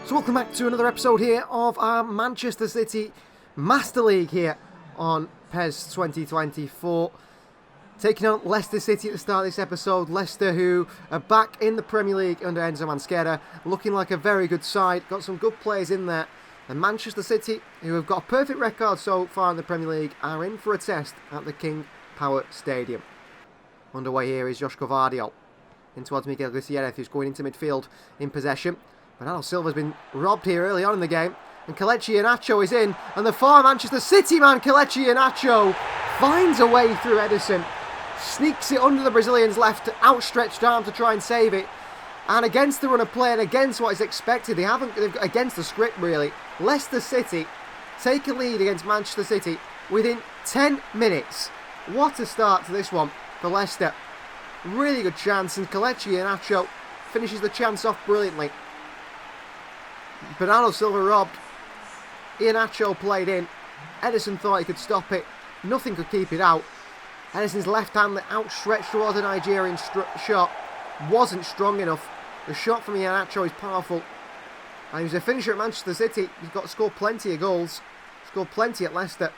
So welcome back to another episode here of our Manchester City Master League here on PES 2024. Taking on Leicester City at the start of this episode. Leicester, who are back in the Premier League under Enzo Maschera, looking like a very good side. Got some good players in there. And Manchester City, who have got a perfect record so far in the Premier League, are in for a test at the King Power Stadium. Underway here is Joshko Vardiol. In towards Miguel Gutierrez, who's going into midfield in possession. Bernardo Silva's been robbed here early on in the game. And Kelechi Iheanacho is in. And the former Manchester City man, Kelechi Iheanacho, finds a way through Ederson. Sneaks it under the Brazilian's left outstretched arm to try and save it. And against the run of play and against what is expected, they've against the script really. Leicester City take a lead against Manchester City within 10 minutes. What a start to this one for Leicester. Really good chance, and Kelechi Iheanacho finishes the chance off brilliantly. Bernardo Silva robbed. Iheanacho played in. Ederson thought he could stop it. Nothing could keep it out. Ederson's left hand that outstretched towards a Nigerian shot wasn't strong enough. The shot from Iheanacho is powerful. And he was a finisher at Manchester City. He's got to score plenty of goals. Scored plenty at Leicester.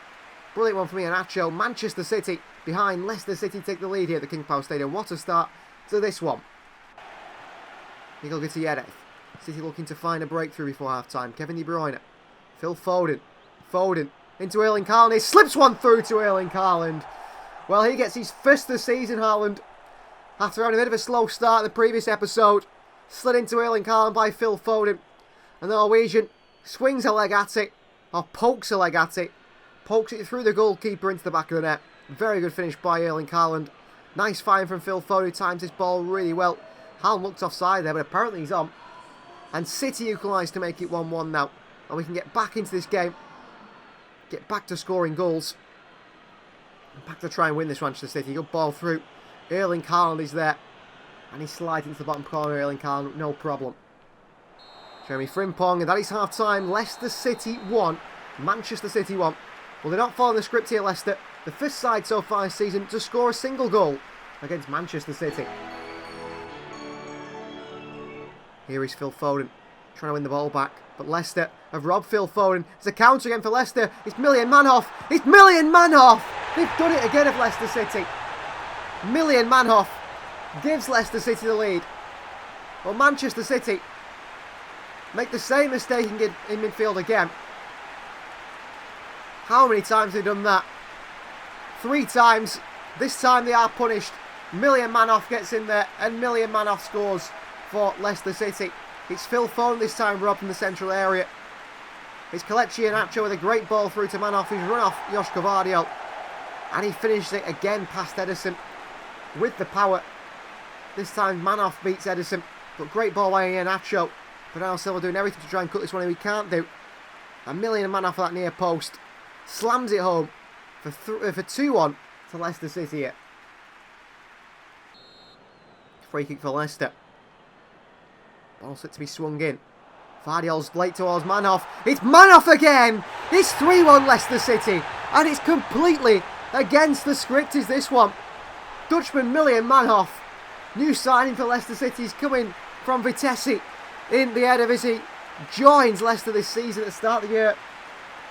Brilliant one from Iheanacho. Manchester City behind. Leicester City take the lead here at the King Power Stadium. What a start to this one. Miguel Gutierrez. City looking to find a breakthrough before half-time. Kevin De Bruyne. Phil Foden. Foden into Erling Haaland. He slips one through to Erling Haaland. Well, he gets his first of the season, Haaland. After having a bit of a slow start in the previous episode. Slid into Erling Haaland by Phil Foden. And the Norwegian swings a leg at it. Or pokes a leg at it. Pokes it through the goalkeeper into the back of the net. Very good finish by Erling Haaland. Nice find from Phil Foden, who times this ball really well. Haaland looked offside there, but apparently he's on. And City equalise to make it 1-1 now. And we can get back into this game. Get back to scoring goals. And back to try and win this Manchester City. Good ball through. Erling Haaland is there. And he slides into the bottom corner, Erling Haaland, no problem. Jeremy Frimpong, and that is half-time. Leicester City 1. Manchester City 1. Well, they're not following the script here, Leicester. The first side so far this season to score a single goal against Manchester City. Here is Phil Foden, trying to win the ball back. But Leicester have robbed Phil Foden. It's a counter again for Leicester. It's Million Manhoff. It's Million Manhoff. They've done it again of Leicester City. Million Manhoff gives Leicester City the lead. Well, Manchester City make the same mistake in midfield again. How many times have they done that? 3 times. This time they are punished. Million Manhoff gets in there and Million Manhoff scores for Leicester City. It's Phil Foden this time robbed in the central area. It's Kelechi Iheanacho with a great ball through to Manhoff, who's run off Joshko Vardiol. And he finishes it again past Ederson with the power. This time Manhoff beats Ederson. But great ball by Iheanacho. Bernardo Silva doing everything to try and cut this one in. We can't do. A Million Manhoff for that near post. Slams it home for 2-1 to Leicester City here. Free kick for Leicester. Ball set to be swung in. Vardiol's late towards Manhoff. It's Manhoff again! It's 3-1 Leicester City. And it's completely against the script is this one. Dutchman Million Manhoff. New signing for Leicester City is coming from Vitesse in the Eredivisie. Joins Leicester this season at the start of the year.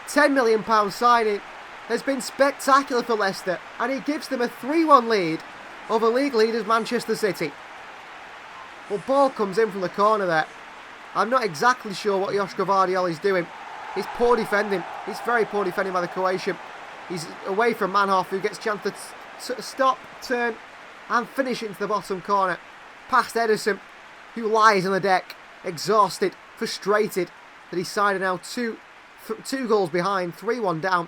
£10 million signing has been spectacular for Leicester. And he gives them a 3-1 lead over league leaders Manchester City. Well, ball comes in from the corner there. I'm not exactly sure what Joshko Vardiol is doing. He's poor defending. He's very poor defending by the Croatian. He's away from Manhoff, who gets a chance to stop, turn, and finish it into the bottom corner. Past Ederson, who lies on the deck, exhausted, frustrated, that his side are now two goals behind, 3-1 down.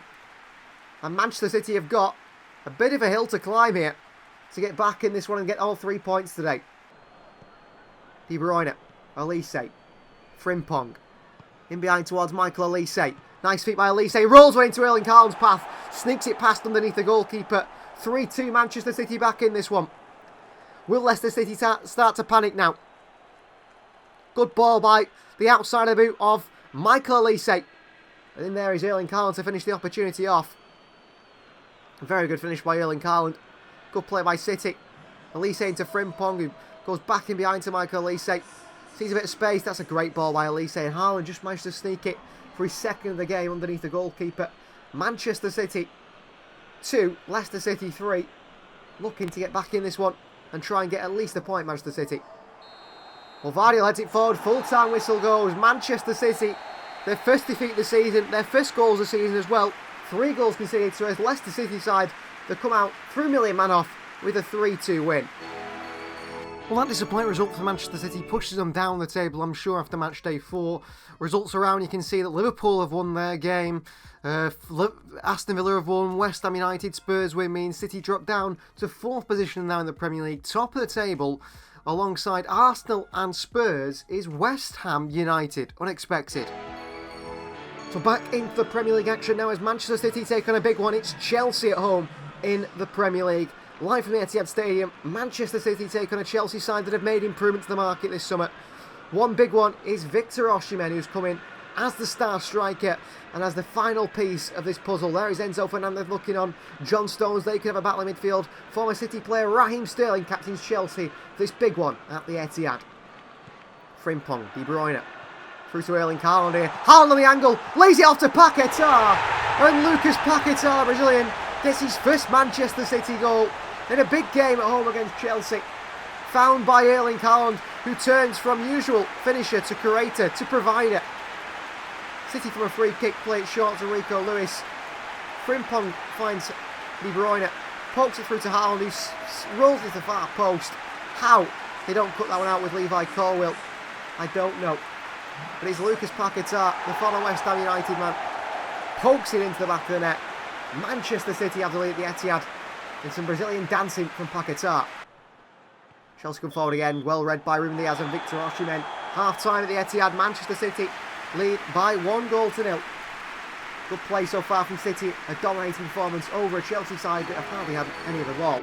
And Manchester City have got a bit of a hill to climb here to get back in this one and get all 3 points today. De Bruyne, Elise, Frimpong, in behind towards Michael Elise. Nice feet by Elise, rolls one into Erling Haaland's path, sneaks it past underneath the goalkeeper. 3-2 Manchester City back in this one. Will Leicester City start to panic now? Good ball by the outside of the boot of Michael Elise. And in there is Erling Haaland to finish the opportunity off. Very good finish by Erling Haaland. Good play by City. Elise into Frimpong, who goes back in behind to Michael Elise. Sees a bit of space. That's a great ball by Elise. And Haaland just managed to sneak it for his second of the game underneath the goalkeeper. Manchester City 2, Leicester City 3. Looking to get back in this one and try and get at least a point, Manchester City. Well, Vardy heads it forward. Full-time whistle goes. Manchester City, their first defeat of the season. Their first goals of the season as well. 3 goals conceded to a Leicester City side that come out through million man off with a 3-2 win. Well, that disappointing result for Manchester City pushes them down the table, I'm sure, after match day 4. Results around, you can see that Liverpool have won their game. Aston Villa have won. West Ham United, Spurs win means City drop down to 4th position now in the Premier League. Top of the table, alongside Arsenal and Spurs, is West Ham United. Unexpected. So back into the Premier League action now as Manchester City take on a big one. It's Chelsea at home in the Premier League. Live from the Etihad Stadium, Manchester City take on a Chelsea side that have made improvements to the market this summer. One big one is Victor Osimhen, who's come in as the star striker and as the final piece of this puzzle. There is Enzo Fernandez looking on. John Stones, they could have a battle in midfield. Former City player Raheem Sterling captains Chelsea for this big one at the Etihad. Frimpong, De Bruyne, through to Erling Haaland here. Haaland on the angle, lays it off to Paquetá. And Lucas Paquetá, Brazilian, gets his first Manchester City goal in a big game at home against Chelsea. Found by Erling Haaland, who turns from usual finisher to creator to provider. City from a free kick, play it short to Rico Lewis. Frimpong finds De Bruyne, pokes it through to Haaland, who rolls it to the far post. How they don't cut that one out with Levi Colwill, I don't know. But it's Lucas Paquetá, the former West Ham United man, pokes it into the back of the net. Manchester City have the lead at the Etihad. And some Brazilian dancing from Paquetá. Chelsea come forward again, well read by Ruben Diaz and Victor Osimhen. Half time at the Etihad, Manchester City lead by 1-0. Good play so far from City, a dominating performance over a Chelsea side that have hardly had any of the ball.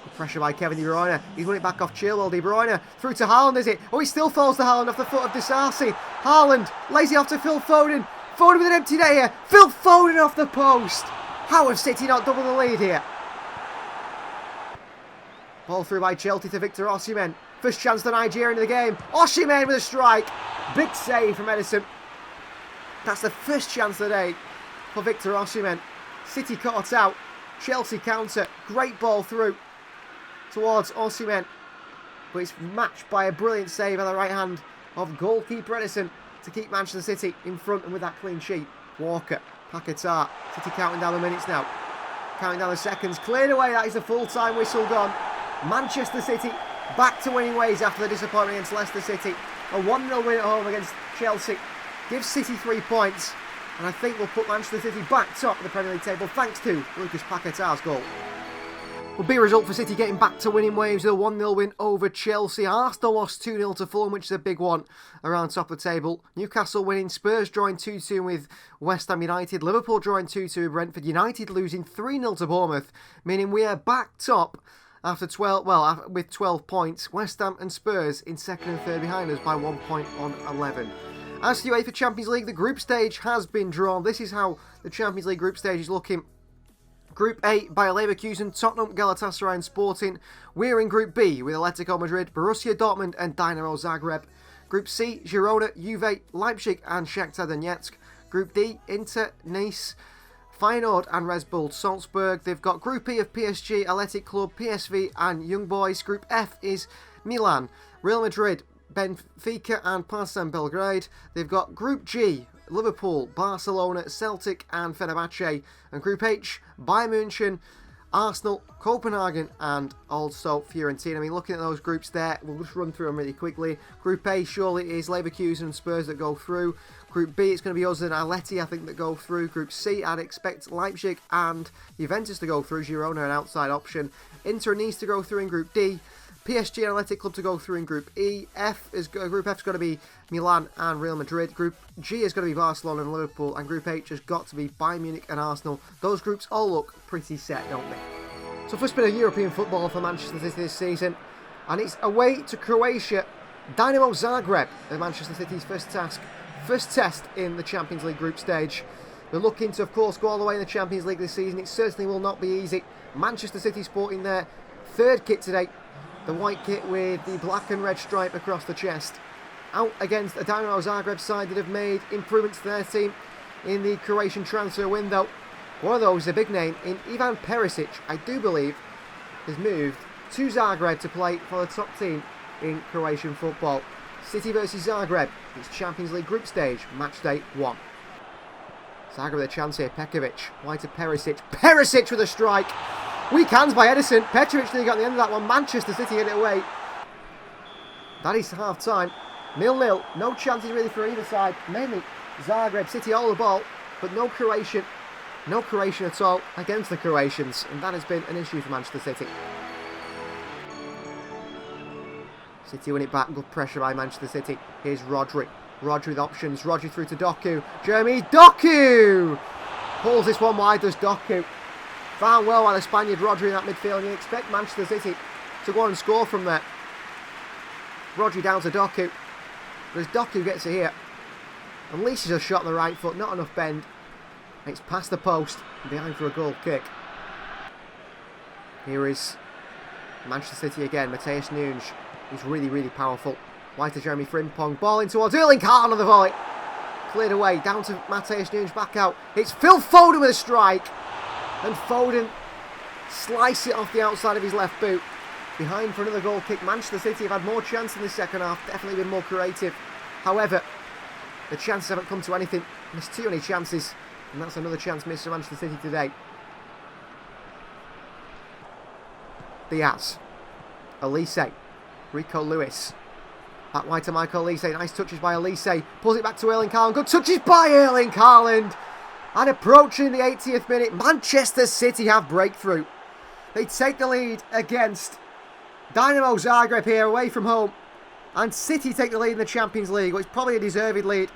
Good pressure by Kevin De Bruyne, he's won it back off Chilwell. De Bruyne through to Haaland, is it? Oh, he still falls to Haaland off the foot of Disasi. Haaland lays it off to Phil Foden. Foden with an empty net here, Phil Foden off the post. How have City not doubled the lead here? Ball through by Chelsea to Victor Osimhen. First chance for Nigeria in the game. Osimhen with a strike. Big save from Edison. That's the first chance of the day for Victor Osimhen. City caught out. Chelsea counter. Great ball through towards Osimhen. But it's matched by a brilliant save on the right hand of goalkeeper Edison to keep Manchester City in front and with that clean sheet. Walker. Paquetá, City counting down the minutes now. Counting down the seconds. Cleared away, that is a full-time whistle gone. Manchester City back to winning ways after the disappointment against Leicester City. A 1-0 win at home against Chelsea. Gives City 3 points. And I think will put Manchester City back top of the Premier League table thanks to Lucas Paquetá's goal. Will be a result for City getting back to winning waves with a 1-0 win over Chelsea. Arsenal lost 2-0 to Fulham, which is a big one around top of the table. Newcastle winning, Spurs drawing 2-2 with West Ham United. Liverpool drawing 2-2 with Brentford. United losing 3-0 to Bournemouth, meaning we are back top after with 12 points. West Ham and Spurs in second and third behind us by 1 point on 11. As for UEFA Champions League, the group stage has been drawn. This is how the Champions League group stage is looking. Group A, Bayer Leverkusen, Tottenham, Galatasaray and Sporting. We're in Group B with Atletico Madrid, Borussia Dortmund and Dinamo Zagreb. Group C, Girona, Juve, Leipzig and Shakhtar Donetsk. Group D, Inter, Nice, Feyenoord and Red Bull Salzburg. They've got Group E of PSG, Athletic Club, PSV and Young Boys. Group F is Milan, Real Madrid, Benfica and Partizan Belgrade. They've got Group G, Liverpool, Barcelona, Celtic and Fenerbahce. And Group H, Bayern München, Arsenal, Copenhagen and also Fiorentina. I mean, looking at those groups there, we'll just run through them really quickly. Group A surely is Leverkusen and Spurs that go through. Group B, it's going to be us and Atleti, I think, that go through. Group C, I'd expect Leipzig and Juventus to go through. Girona, an outside option. Inter and Nice to go through in Group D. PSG and Athletic Club to go through in Group E. Group F is going to be Milan and Real Madrid. Group G is going to be Barcelona and Liverpool. And Group H has got to be Bayern Munich and Arsenal. Those groups all look pretty set, don't they? So first bit of European football for Manchester City this season. And it's away to Croatia. Dinamo Zagreb is Manchester City's first test in the Champions League group stage. They're looking to, of course, go all the way in the Champions League this season. It certainly will not be easy. Manchester City sporting their third kit today. The white kit with the black and red stripe across the chest. Out against a Dynamo Zagreb side that have made improvements to their team in the Croatian transfer window. One of those is a big name in Ivan Perisic, I do believe, has moved to Zagreb to play for the top team in Croatian football. City versus Zagreb, it's Champions League group stage, match day 1. Zagreb with a chance here, Pekovic, wide to Perisic. Perisic with a strike! Weak hands by Edison. Petrovic nearly got the end of that one. Manchester City hit it away. That is half time. 0-0. No chances really for either side. Mainly Zagreb. City all the ball, but no Croatian. No Croatian at all against the Croatians, and that has been an issue for Manchester City. City win it back. Good pressure by Manchester City. Here's Rodri. Rodri with options. Rodri through to Doku. Jeremy Doku pulls this one wide. Does Doku. Found well by the Spaniard Rodri in that midfield. You expect Manchester City to go on and score from there. Rodri down to Doku. But as Doku gets it here, at least he's just shot on the right foot. Not enough bend. It's past the post and behind for a goal kick. Here is Manchester City again. Matheus Nunes. He's really, really powerful. Wide to Jeremy Frimpong. Ball in towards Erling Haaland on the volley. Cleared away. Down to Matheus Nunes. Back out. It's Phil Foden with a strike. And Foden slices it off the outside of his left boot. Behind for another goal kick. Manchester City have had more chance in the second half. Definitely been more creative. However, the chances haven't come to anything. There's too many chances. And that's another chance missed for Manchester City today. Diaz. Elise. Rico Lewis. Back wide to Michael Elise. Nice touches by Elise. Pulls it back to Erling Haaland. Good touches by Erling Haaland. And approaching the 80th minute, Manchester City have breakthrough. They take the lead against Dynamo Zagreb here, away from home. And City take the lead in the Champions League, which is probably a deserved lead.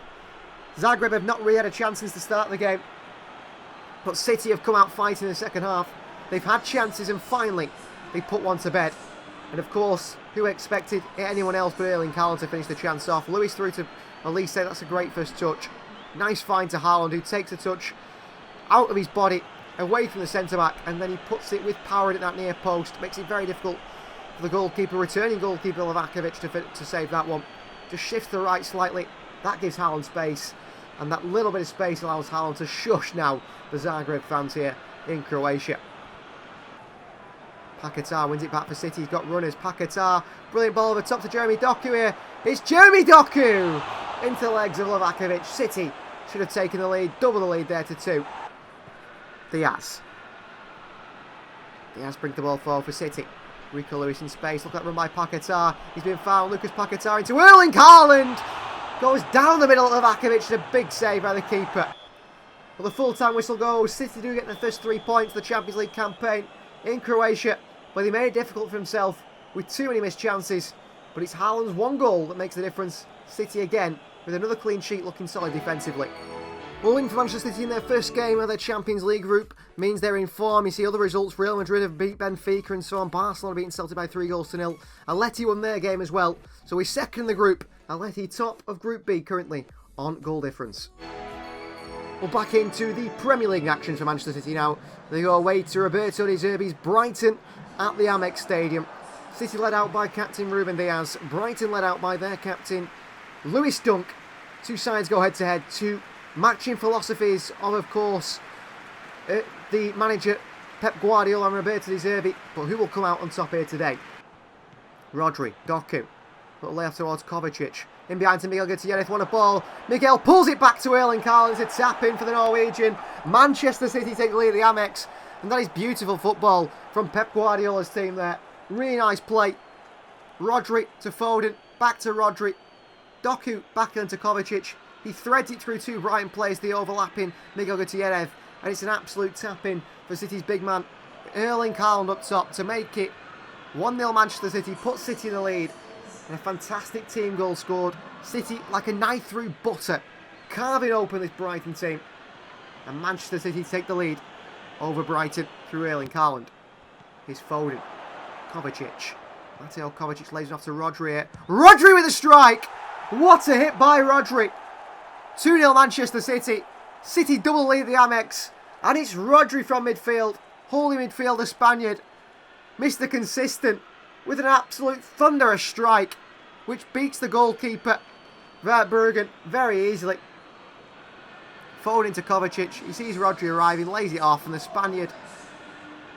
Zagreb have not really had a chance since the start of the game. But City have come out fighting in the second half. They've had chances and finally they put one to bed. And of course, who expected anyone else but Erling Haaland to finish the chance off? Lewis through to Elise, that's a great first touch. Nice find to Haaland, who takes a touch out of his body, away from the centre-back, and then he puts it with power at that near post. Makes it very difficult for the goalkeeper, returning goalkeeper Livakovic to save that one. Just shifts to the right slightly. That gives Haaland space, and that little bit of space allows Haaland to shush now the Zagreb fans here in Croatia. Paquetá wins it back for City. He's got runners. Paquetá, brilliant ball over top to Jeremy Doku here. It's Jeremy Doku into the legs of Livakovic. City should have taken the lead, double the lead there to 2. Diaz brings the ball forward for City. Rico Lewis in space. Look at that run by Paquetá. He's been fouled. Lucas Paquetá into Erling Haaland. Goes down the middle of Livakovic. A big save by the keeper. Well, the full-time whistle goes. City do get the first 3 points of the Champions League campaign in Croatia. But he made it difficult for himself with too many missed chances. But it's Haaland's one goal that makes the difference. City again with another clean sheet, looking solid defensively. Well, win for Manchester City in their first game of their Champions League group means they're in form. You see other results. Real Madrid have beat Benfica and so on. Barcelona beaten Celtic by 3-0. Atleti won their game as well. So we're second in the group. Atleti top of Group B currently on goal difference. Well, back into the Premier League action for Manchester City now. They go away to Roberto De Zerbi's Brighton at the Amex Stadium. City led out by captain Ruben Diaz. Brighton led out by their captain Lewis Dunk. Two sides go head-to-head. Two matching philosophies of course, the manager Pep Guardiola and Roberto De Zerbi. But who will come out on top here today? Rodri, Doku. Little layoff towards Kovacic. In behind to Miguel Gutierrez, won a ball. Miguel pulls it back to Erling Haaland. It's a tap-in for the Norwegian. Manchester City take the lead at the Amex. And that is beautiful football from Pep Guardiola's team there. Really nice play. Rodri to Foden. Back to Rodri. Doku back into Kovacic. He threads it through 2 Brighton players, the overlapping Miguel Gutierrez. And it's an absolute tap-in for City's big man. Erling Haaland up top to make it 1-0 Manchester City. Puts City in the lead. And a fantastic team goal scored. City like a knife through butter, carving open this Brighton team. And Manchester City take the lead over Brighton through Erling Haaland. Here's Foden. Kovacic. Mateo Kovacic lays it off to Rodri here. Rodri with a strike! What a hit by Rodri. 2-0 Manchester City. City double lead the Amex. And it's Rodri from midfield. Holy midfielder Spaniard. Mr. Consistent. with an absolute thunderous strike, which beats the goalkeeper, Verbruggen, very easily. Forward into Kovacic. He sees Rodri arriving, lays it off, and the Spaniard.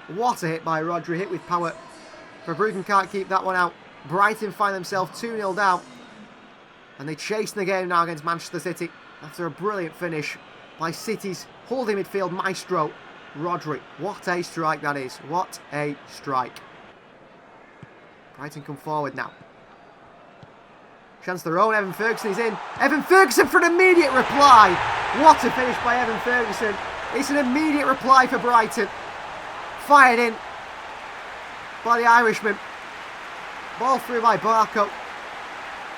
What a hit by Rodri, hit with power. Verbruggen can't keep that one out. Brighton find themselves 2-0 down. And they chase the game now against Manchester City after a brilliant finish by City's holding midfield maestro, Rodri. What a strike that is. What a strike. Brighton come forward now. Chance their own. Evan Ferguson is in. Evan Ferguson for an immediate reply. What a finish by Evan Ferguson. It's an immediate reply for Brighton. Fired in by the Irishman. Ball through by Barco.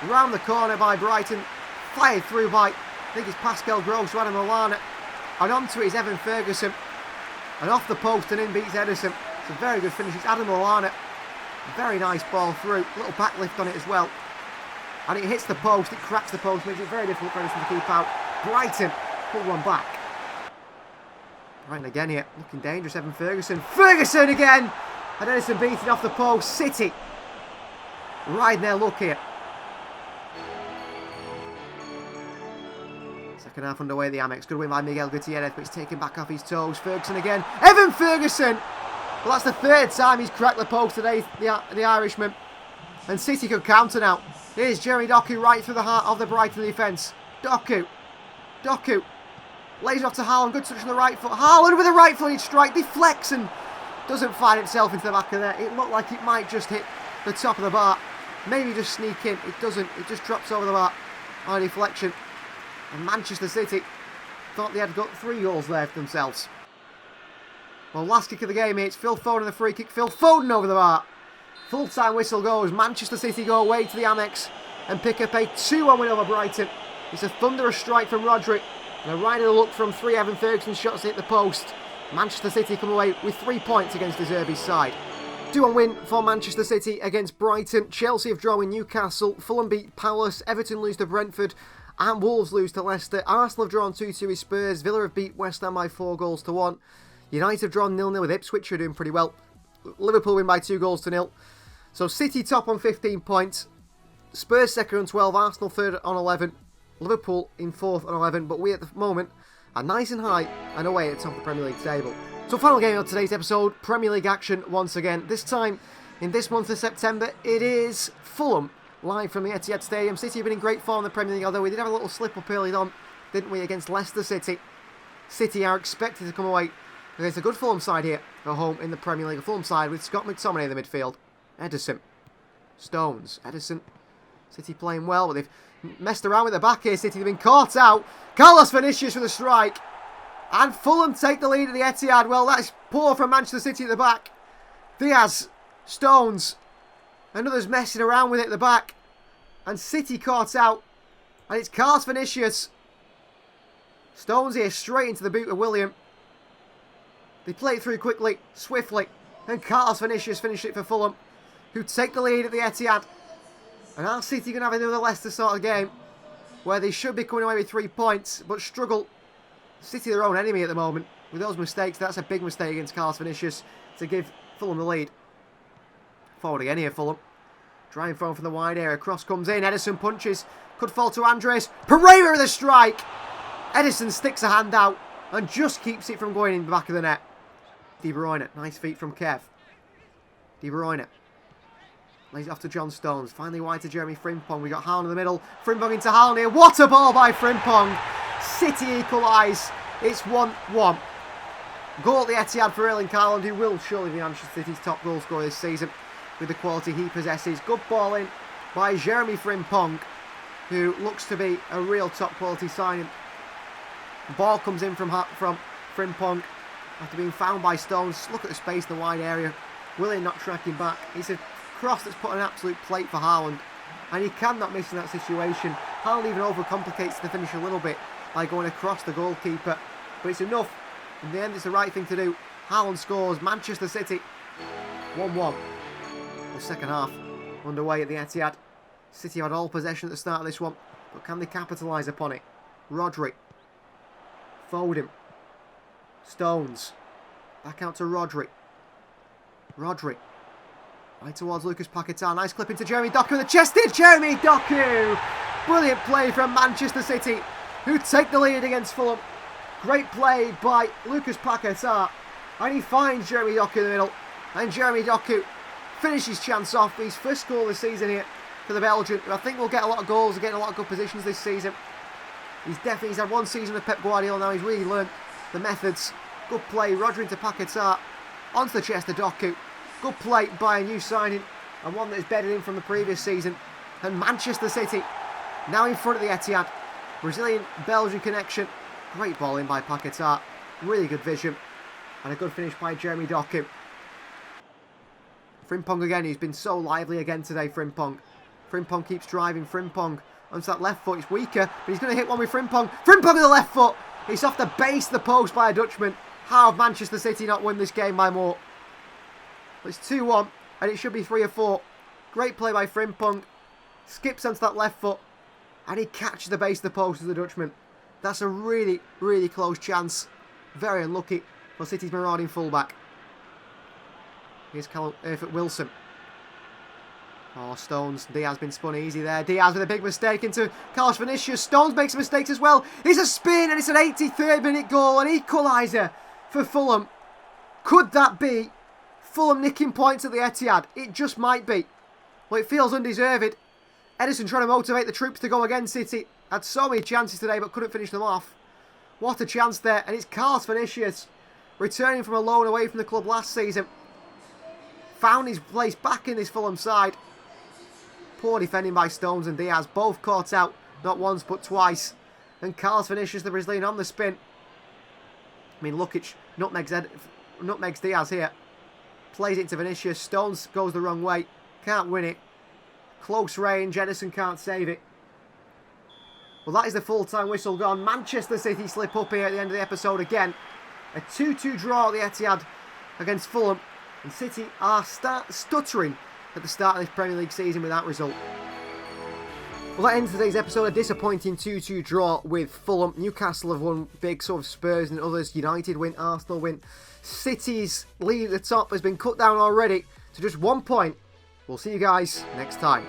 Round the corner by Brighton. Fired through by, I think it's Pascal Gross to Adam Lallana. And onto it is Evan Ferguson. And off the post and in beats Ederson. It's a very good finish. It's Adam Lallana. Very nice ball through. Little back lift on it as well. And it hits the post. It cracks the post. Makes it very difficult for Ederson to keep out. Brighton pull one back. Brighton again here. Looking dangerous. Evan Ferguson. Ferguson again! And Ederson beating off the post. City riding their luck here. Second half underway, the Amex. Good win by Miguel Gutierrez, but he's taken back off his toes. Ferguson again. Evan Ferguson! Well, that's the third time he's cracked the post today, the Irishman. And City could counter now. Here's Jeremy Doku right through the heart of the Brighton defence. Doku. Lays off to Haaland. Good touch on the right foot. Haaland with a right-footed strike. Deflects and doesn't find itself into the back of there. It looked like it might just hit the top of the bar. Maybe just sneak in. It doesn't. It just drops over the bar on a deflection. And Manchester City thought they had got 3 goals there for themselves. Well, last kick of the game here. It's Phil Foden the free kick. Phil Foden over the bar. Full-time whistle goes. Manchester City go away to the Amex and pick up a 2-1 win over Brighton. It's a thunderous strike from Rodri. And a right of the look from 3 Evan Ferguson shots hit the post. Manchester City come away with 3 points against De Zerbi's side. 2-1 win for Manchester City against Brighton. Chelsea have drawn with Newcastle. Fulham beat Palace. Everton lose to Brentford. And Wolves lose to Leicester. Arsenal have drawn 2-2 with Spurs. Villa have beat West Ham by 4-1. United have drawn 0-0 with Ipswich, who are doing pretty well. Liverpool win by 2-0. So City top on 15 points. Spurs second on 12. Arsenal third on 11. Liverpool in fourth on 11. But we at the moment are nice and high and away at the top of the Premier League table. So final game of today's episode. Premier League action once again. This time in this month of September it is Fulham. Live from the Etihad Stadium. City have been in great form in the Premier League, although we did have a little slip up early on, didn't we, against Leicester City. City are expected to come away against a good Fulham side here at home in the Premier League. A Fulham side with Scott McTominay in the midfield. Ederson. Stones. Ederson. City playing well, but they've messed around with the back here. City have been caught out. Carlos Vinicius with a strike. And Fulham take the lead at the Etihad. Well, that is poor from Manchester City at the back. Diaz. Stones. And others messing around with it at the back. And City caught out. And it's Carlos Vinicius. Stones here straight into the boot of William. They play it through quickly, swiftly. And Carlos Vinicius finished it for Fulham, who take the lead at the Etihad. And are City going to have another Leicester sort of game, where they should be coming away with 3 points, but struggle. City their own enemy at the moment. With those mistakes, that's a big mistake against Carlos Vinicius to give Fulham the lead. Forward again here, Fulham. Trying thrown from the wide area. Cross comes in. Ederson punches. Could fall to Andres. Pereira with a strike. Ederson sticks a hand out and just keeps it from going in the back of the net. De Bruyne. Nice feet from Kev. De Bruyne. Lays it off to John Stones. Finally wide to Jeremy Frimpong. We got Haaland in the middle. Frimpong into Haaland here. What a ball by Frimpong. City equalise. It's 1-1. Goal at the Etihad for Erling Haaland, who will surely be Manchester City's top goal scorer this season with the quality he possesses. Good ball in by Jeremy Frimpong, who looks to be a real top quality signing. The ball comes in from Frimpong after being found by Stones. Look at the space in the wide area. Willian not tracking back. It's a cross that's put an absolute plate for Haaland, and he cannot miss in that situation. Haaland even overcomplicates the finish a little bit by going across the goalkeeper, but it's enough. In the end, it's the right thing to do. Haaland scores. Manchester City 1-1. The second half underway at the Etihad. City had all possession at the start of this one, but can they capitalise upon it? Rodri. Foden. Stones. Back out to Rodri. Rodri. Right towards Lucas Paquetá. Nice clip into Jeremy Doku. The chest hit. Jeremy Doku. Brilliant play from Manchester City, who take the lead against Fulham. Great play by Lucas Paquetá. And he finds Jeremy Doku in the middle. And Jeremy Doku finishes chance off. His first goal of the season here for the Belgian, who I think will get a lot of goals and get in a lot of good positions this season. He's had one season with Pep Guardiola now. He's really learned the methods. Good play. Roger into Paquetá. Onto the chest of Doku. Good play by a new signing, and one that is bedded in from the previous season. And Manchester City now in front of the Etihad. Brazilian-Belgian connection. Great ball in by Paquetá. Really good vision. And a good finish by Jeremy Doku. Frimpong again. He's been so lively again today, Frimpong. Frimpong keeps driving. Frimpong onto that left foot. It's weaker, but he's going to hit one with Frimpong. Frimpong with the left foot. It's off the base of the post by a Dutchman. How have Manchester City not won this game by more? It's 2-1, and it should be 3 or 4. Great play by Frimpong. Skips onto that left foot, and he catches the base of the post as the Dutchman. That's a really, really close chance. Very unlucky for City's marauding fullback. Here's Wilson. Oh, Stones. Diaz been spun easy there. Diaz with a big mistake into Carlos Vinicius. Stones makes mistakes as well. It's a spin, and it's an 83rd minute goal, an equaliser for Fulham. Could that be Fulham nicking points at the Etihad? It just might be. Well, it feels undeserved. Ederson trying to motivate the troops to go against City. Had so many chances today, but couldn't finish them off. What a chance there. And it's Carlos Vinicius, returning from a loan away from the club last season. Found his place back in this Fulham side. Poor defending by Stones and Diaz. Both caught out, not once but twice. And Carlos Vinicius, the Brazilian, on the spin. I mean, Lukic nutmegs Diaz here. Plays it into Vinicius. Stones goes the wrong way. Can't win it. Close range. Ederson can't save it. Well, that is the full-time whistle gone. Manchester City slip up here at the end of the episode again. A 2-2 draw at the Etihad against Fulham. And City are stuttering at the start of this Premier League season with that result. Well, that ends today's episode. A disappointing 2-2 draw with Fulham. Newcastle have won big, sort of Spurs and others. United win, Arsenal win. City's lead at the top has been cut down already to just 1 point. We'll see you guys next time.